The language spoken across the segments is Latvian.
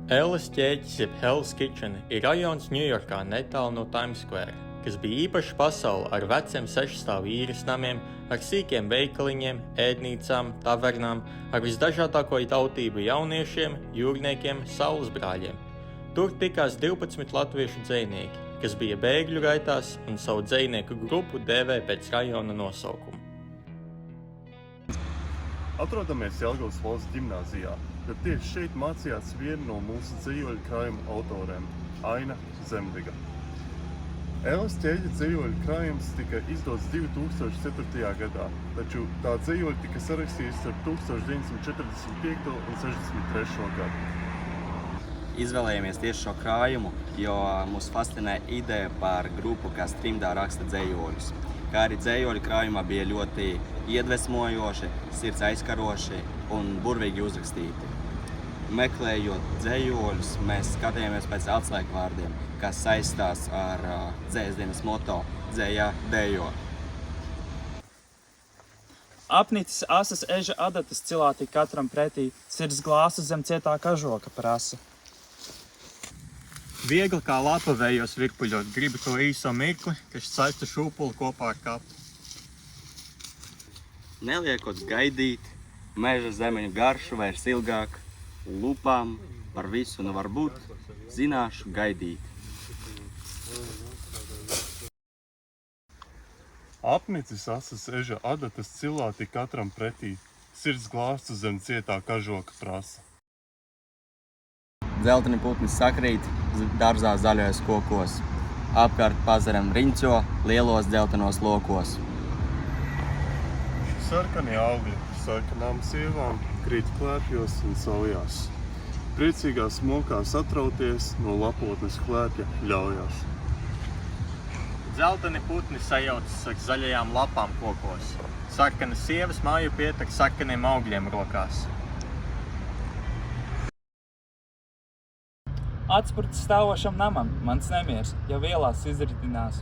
Ellis ķēķis jeb Hell's Kitchen ir rajons Ņujorkā netālu no Times Square, kas bija īpaša pasaule ar veciem sešstāvu īres namiem, ar sīkiem veikaliņiem, ēdnīcām, tavernām, ar visdažādāko tautību jauniešiem, jūrniekiem, saulesbrāļiem. Tur tikās 12 latviešu dzejnieki, kas bija bēgļu gaitās un savu dzejnieku grupu dēvē pēc rajona nosaukuma. Atrodamies Jelgavas valsts ģimnāzijā, bet tieši šeit mācījās viena no mūsu dzejoļu krājuma autoriem – Aina Zemdiga. Ellis ķēķa dzejoļu krājums tika izdots 2004. gadā, taču tā dzejoļi tika sarakstījusi ar 1945. un 63. gadu. Izvēlējāmies tieši šo krājumu, jo mūs fascinē ideja par grupu, kas trimdā raksta dzejoļus. Kā arī dzejoļi krājumā bija ļoti iedvesmojoši, sirds aizkaroši un burvīgi uzrakstīti. Meklējot dzejoļus, mēs skatījāmies pēc atslēgvārdiem, kas saistās ar dzējas dienas moto "Dzeja dejo". Apnicis asas eža adatas cilāti katram pretī, sirds glāsa zem cietā kažoka prasa. Viegli kā lapa vējos virpuļot, gribu to īso mirkli, kas saista šūpuli kopā ar kapu. Neliekot gaidīt, meža zemeņu garšu vairs ilgāk, lupām par visu nevar būt, zināšu gaidīt. Apnicis asas eža adatas cilāti katram pretī, sirds glāstu zem cietā kažoka prasa. Dzelteni putni sakrīt dārzā zaļajos kokos, apkārt pazaram riņķo lielos dzeltenos lokos. Sarkani augļi sarkanām sievām krīt klēpjos un saujās. Priecīgās mokās atrauties no lapotnes klēpja ļaujās. Dzelteni putni sajaucas ar zaļajām lapām kokos. Sarkanas sievas māju pietek sarkaniem augļiem rokās. Atspurts stāvošam namam, mans nemiers, jau ielās izritinās.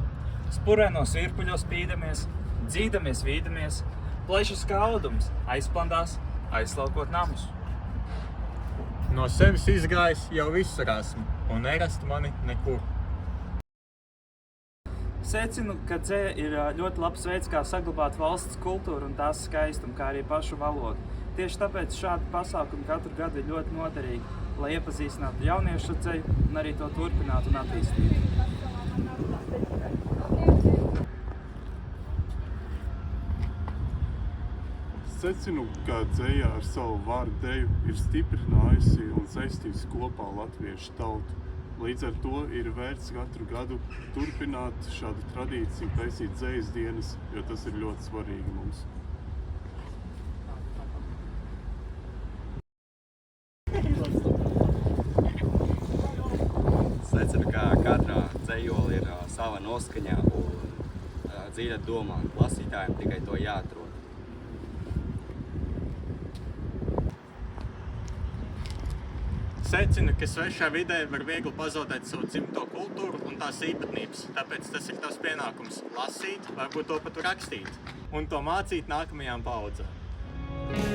Spurēnos virpuļos pīdamies, dzīdamies vīdamies, plešas kā audums, aizplandās, aizslaukot namus. No sevis izgājis jau visur esmu, un nerast mani nekur. Secinu, ka dzeja ir ļoti labs veids, kā saglabāt valsts kultūru un tās skaistumu, kā arī pašu valodu. Tieši tāpēc šādi pasākumi katru gadu ir ļoti noderīgi, lai iepazīstinātu jauniešu dzeju un arī to turpinātu un attīstītu. Secinu, ka dzeja ar savu vārdu deju ir stiprinājusi un saistījusi kopā latviešu tautu. Līdz ar to ir vērts katru gadu turpināt šādu tradīciju, taisīt dzejas dienas, jo tas ir ļoti svarīgi mums. Secinu, ka katrā dzejola ir sava noskaņa un dziļa domā. Lasītājiem tikai to jāatrod. Secinu, ka svešā vidē var viegli pazaudēt savu dzimto kultūru un tās īpatnības, tāpēc tas ir tavs pienākums lasīt, varbūt to pat rakstīt un to mācīt nākamajām paudzēm.